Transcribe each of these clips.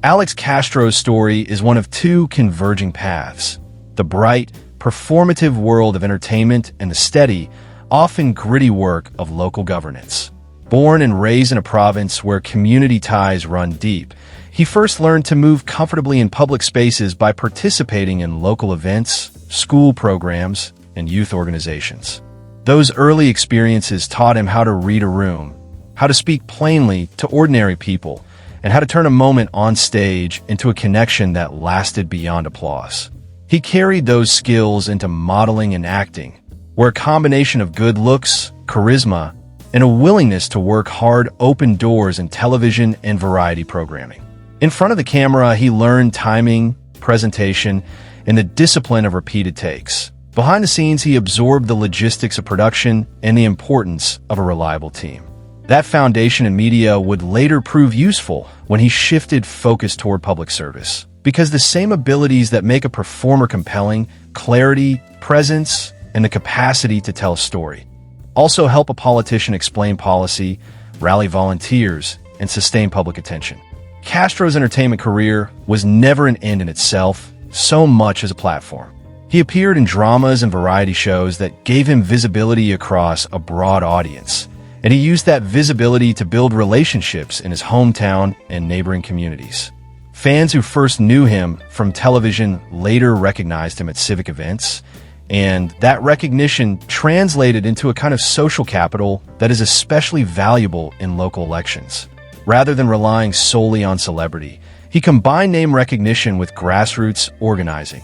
Alex Castro's story is one of two converging paths: the bright, performative world of entertainment and the steady, often gritty work of local governance. Born and raised in a province where community ties run deep, he first learned to move comfortably in public spaces by participating in local events, school programs, and youth organizations. Those early experiences taught him how to read a room, how to speak plainly to ordinary people, and how to turn a moment on stage into a connection that lasted beyond applause. He carried those skills into modeling and acting, where a combination of good looks, charisma, and a willingness to work hard opened doors in television and variety programming. In front of the camera, he learned timing, presentation, and the discipline of repeated takes. Behind the scenes, he absorbed the logistics of production and the importance of a reliable team. That foundation in media would later prove useful when he shifted focus toward public service, because the same abilities that make a performer compelling, clarity, presence, and the capacity to tell a story, also help a politician explain policy, rally volunteers, and sustain public attention. Castro's entertainment career was never an end in itself, so much as a platform. He appeared in dramas and variety shows that gave him visibility across a broad audience, and he used that visibility to build relationships in his hometown and neighboring communities. Fans who first knew him from television later recognized him at civic events, and that recognition translated into a kind of social capital that is especially valuable in local elections. Rather than relying solely on celebrity, he combined name recognition with grassroots organizing,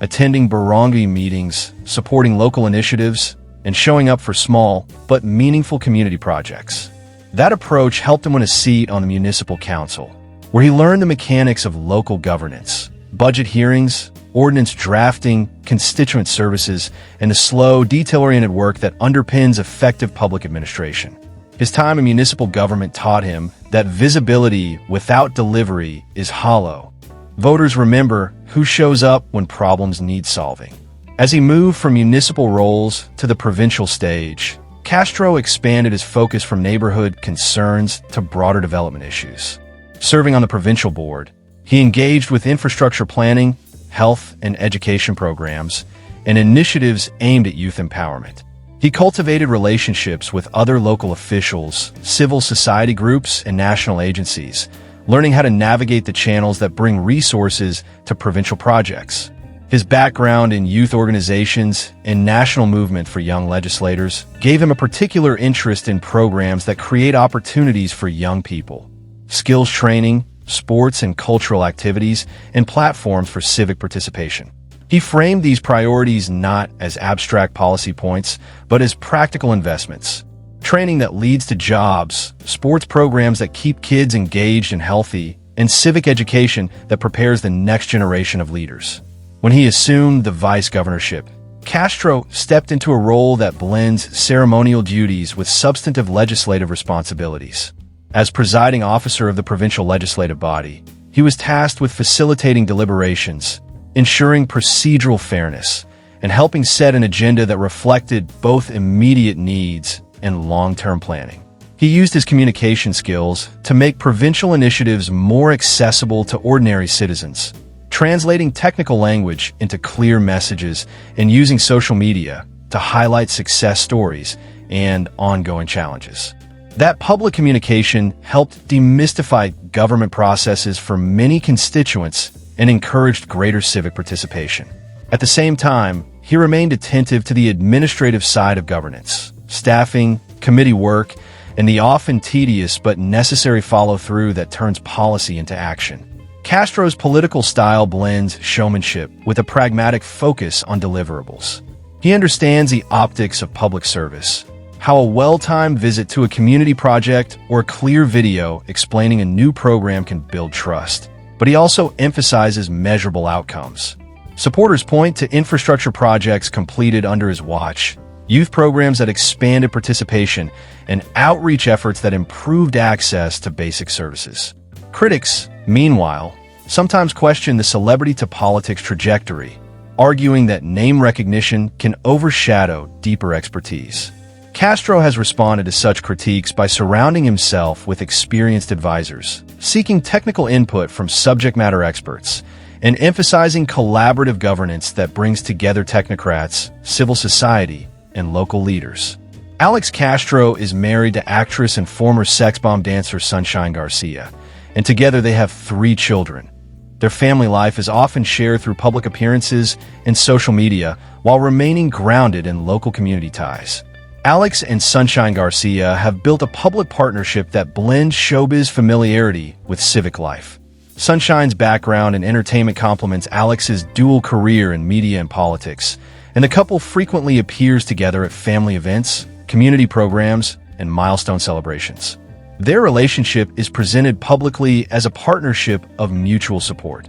attending barangay meetings, supporting local initiatives, and showing up for small but meaningful community projects. That approach helped him win a seat on the municipal council, where he learned the mechanics of local governance, budget hearings, ordinance drafting, constituent services, and the slow, detail-oriented work that underpins effective public administration. His time in municipal government taught him that visibility without delivery is hollow. Voters remember who shows up when problems need solving. As he moved from municipal roles to the provincial stage, Castro expanded his focus from neighborhood concerns to broader development issues. Serving on the provincial board, he engaged with infrastructure planning, health and education programs, and initiatives aimed at youth empowerment. He cultivated relationships with other local officials, civil society groups, and national agencies, learning how to navigate the channels that bring resources to provincial projects. His background in youth organizations and national movement for young legislators gave him a particular interest in programs that create opportunities for young people, skills training, sports and cultural activities, and platforms for civic participation. He framed these priorities not as abstract policy points, but as practical investments. Training that leads to jobs, sports programs that keep kids engaged and healthy, and civic education that prepares the next generation of leaders. When he assumed the vice governorship, Castro stepped into a role that blends ceremonial duties with substantive legislative responsibilities. As presiding officer of the provincial legislative body, he was tasked with facilitating deliberations, ensuring procedural fairness, and helping set an agenda that reflected both immediate needs and long-term planning. He used his communication skills to make provincial initiatives more accessible to ordinary citizens, translating technical language into clear messages and using social media to highlight success stories and ongoing challenges. That public communication helped demystify government processes for many constituents and encouraged greater civic participation. At the same time, he remained attentive to the administrative side of governance, staffing, committee work, and the often tedious but necessary follow-through that turns policy into action. Castro's political style blends showmanship with a pragmatic focus on deliverables. He understands the optics of public service, how a well-timed visit to a community project or a clear video explaining a new program can build trust. But he also emphasizes measurable outcomes. Supporters point to infrastructure projects completed under his watch, youth programs that expanded participation, and outreach efforts that improved access to basic services. Critics, meanwhile, sometimes question the celebrity-to-politics trajectory, arguing that name recognition can overshadow deeper expertise. Castro has responded to such critiques by surrounding himself with experienced advisors, seeking technical input from subject matter experts, and emphasizing collaborative governance that brings together technocrats, civil society, and local leaders. Alex Castro is married to actress and former sex bomb dancer Sunshine Garcia, and together they have 3 children. Their family life is often shared through public appearances and social media while remaining grounded in local community ties. Alex and Sunshine Garcia have built a public partnership that blends showbiz familiarity with civic life. Sunshine's background in entertainment complements Alex's dual career in media and politics, and the couple frequently appears together at family events, community programs, and milestone celebrations. Their relationship is presented publicly as a partnership of mutual support.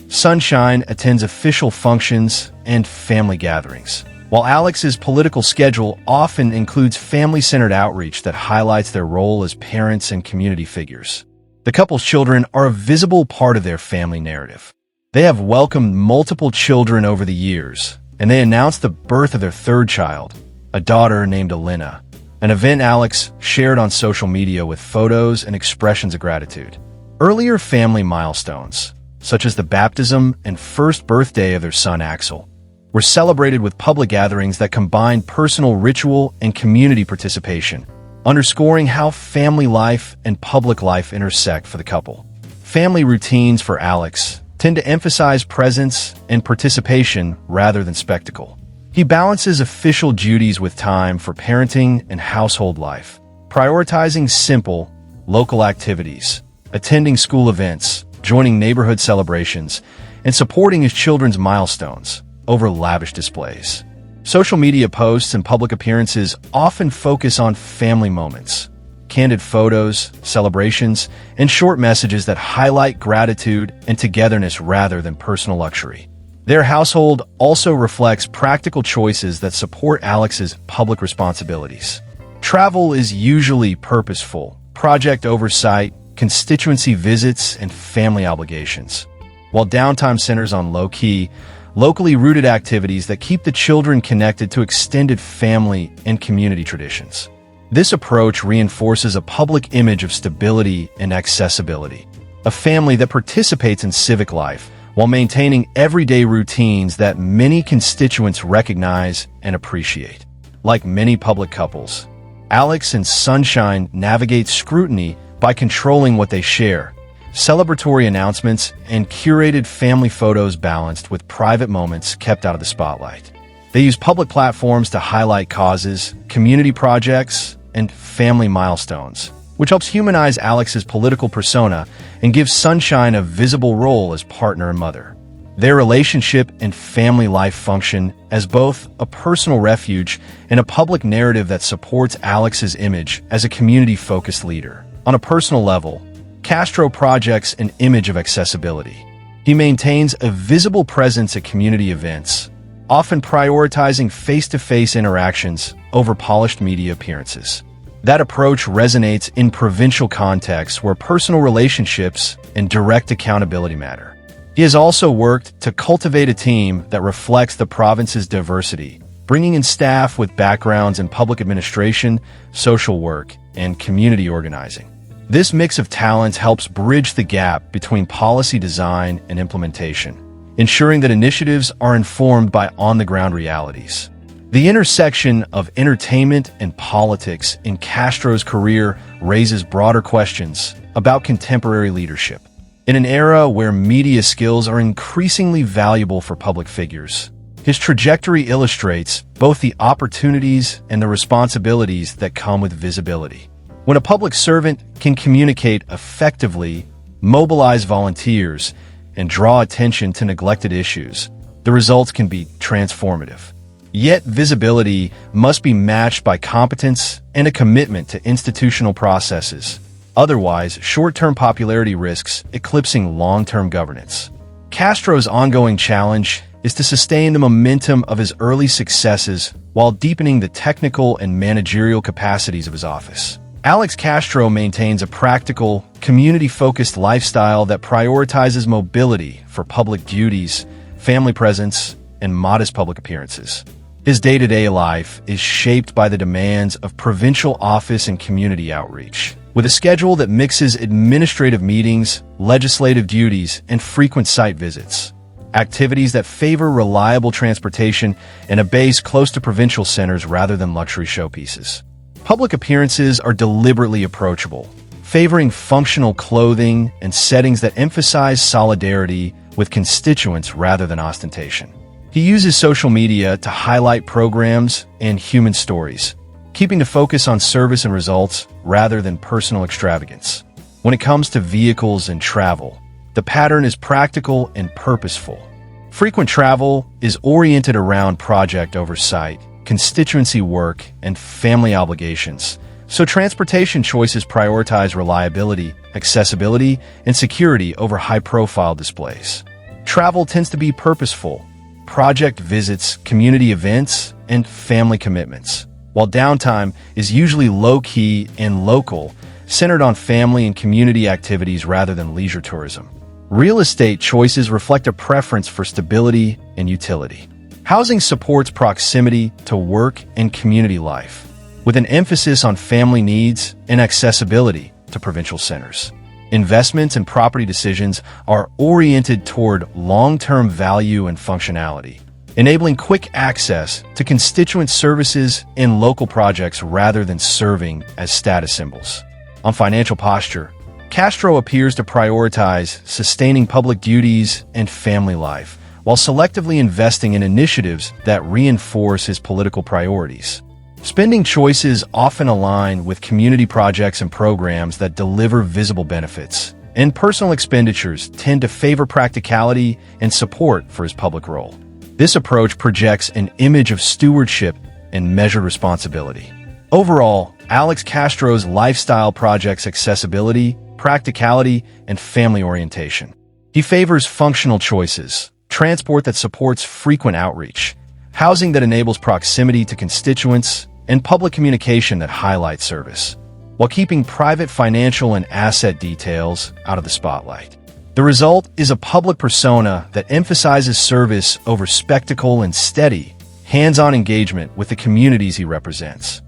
Sunshine attends official functions and family gatherings, while Alex's political schedule often includes family-centered outreach that highlights their role as parents and community figures. The couple's children are a visible part of their family narrative. They have welcomed multiple children over the years, and they announced the birth of their 3rd child, a daughter named Elena, an event Alex shared on social media with photos and expressions of gratitude. Earlier family milestones, such as the baptism and 1st birthday of their son Axel, were celebrated with public gatherings that combined personal ritual and community participation, underscoring how family life and public life intersect for the couple. Family routines for Alex tend to emphasize presence and participation rather than spectacle. He balances official duties with time for parenting and household life, prioritizing simple, local activities, attending school events, joining neighborhood celebrations, and supporting his children's milestones over lavish displays. Social media posts and public appearances often focus on family moments, candid photos, celebrations, and short messages that highlight gratitude and togetherness rather than personal luxury. Their household also reflects practical choices that support Alex's public responsibilities. Travel is usually purposeful, project oversight, constituency visits, and family obligations, while downtime centers on low-key, locally rooted activities that keep the children connected to extended family and community traditions. This approach reinforces a public image of stability and accessibility, a family that participates in civic life while maintaining everyday routines that many constituents recognize and appreciate. Like many public couples, Alex and Sunshine navigate scrutiny by controlling what they share, celebratory announcements, and curated family photos balanced with private moments kept out of the spotlight. They use public platforms to highlight causes, community projects, and family milestones, which helps humanize Alex's political persona and gives Sunshine a visible role as partner and mother. Their relationship and family life function as both a personal refuge and a public narrative that supports Alex's image as a community-focused leader. On a personal level, Castro projects an image of accessibility. He maintains a visible presence at community events, often prioritizing face-to-face interactions over polished media appearances. That approach resonates in provincial contexts where personal relationships and direct accountability matter. He has also worked to cultivate a team that reflects the province's diversity, bringing in staff with backgrounds in public administration, social work, and community organizing. This mix of talents helps bridge the gap between policy design and implementation, ensuring that initiatives are informed by on-the-ground realities. The intersection of entertainment and politics in Castro's career raises broader questions about contemporary leadership. In an era where media skills are increasingly valuable for public figures, his trajectory illustrates both the opportunities and the responsibilities that come with visibility. When a public servant can communicate effectively, mobilize volunteers, and draw attention to neglected issues, the results can be transformative. Yet visibility must be matched by competence and a commitment to institutional processes. Otherwise, short-term popularity risks eclipsing long-term governance. Castro's ongoing challenge is to sustain the momentum of his early successes while deepening the technical and managerial capacities of his office. Alex Castro maintains a practical, community-focused lifestyle that prioritizes mobility for public duties, family presence, and modest public appearances. His day-to-day life is shaped by the demands of provincial office and community outreach, With a schedule that mixes administrative meetings, legislative duties, and frequent site visits. Activities that favor reliable transportation and a base close to provincial centers rather than luxury showpieces. Public appearances are deliberately approachable, favoring functional clothing and settings that emphasize solidarity with constituents rather than ostentation. He uses social media to highlight programs and human stories, keeping the focus on service and results rather than personal extravagance. When it comes to vehicles and travel, the pattern is practical and purposeful. Frequent travel is oriented around project oversight, constituency work, and family obligations, so transportation choices prioritize reliability, accessibility, and security over high-profile displays. Travel tends to be purposeful, project visits, community events, and family commitments, while downtime is usually low-key and local, centered on family and community activities rather than leisure tourism. Real estate choices reflect a preference for stability and utility. Housing supports proximity to work and community life, with an emphasis on family needs and accessibility to provincial centers. Investments and property decisions are oriented toward long-term value and functionality, enabling quick access to constituent services and local projects rather than serving as status symbols. On financial posture, Castro appears to prioritize sustaining public duties and family life, while selectively investing in initiatives that reinforce his political priorities. Spending choices often align with community projects and programs that deliver visible benefits, and personal expenditures tend to favor practicality and support for his public role. This approach projects an image of stewardship and measured responsibility. Overall, Alex Castro's lifestyle projects accessibility, practicality, and family orientation. He favors functional choices, transport that supports frequent outreach, housing that enables proximity to constituents, and public communication that highlights service, while keeping private financial and asset details out of the spotlight. The result is a public persona that emphasizes service over spectacle and steady, hands-on engagement with the communities he represents.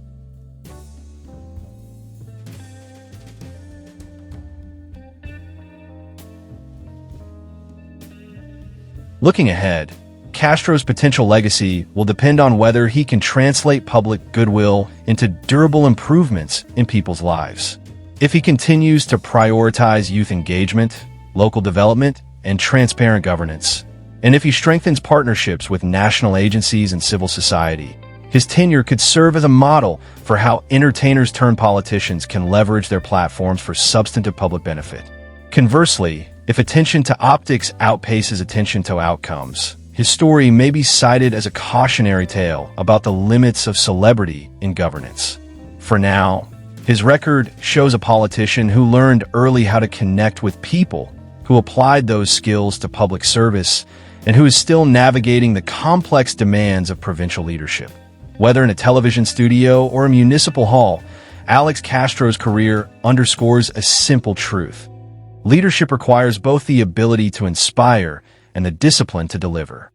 Looking ahead, Castro's potential legacy will depend on whether he can translate public goodwill into durable improvements in people's lives. If he continues to prioritize youth engagement, local development, and transparent governance, and if he strengthens partnerships with national agencies and civil society, his tenure could serve as a model for how entertainers turned politicians can leverage their platforms for substantive public benefit. Conversely, if attention to optics outpaces attention to outcomes, his story may be cited as a cautionary tale about the limits of celebrity in governance. For now, his record shows a politician who learned early how to connect with people, who applied those skills to public service, and who is still navigating the complex demands of provincial leadership. Whether in a television studio or a municipal hall, Alex Castro's career underscores a simple truth. Leadership requires both the ability to inspire and the discipline to deliver.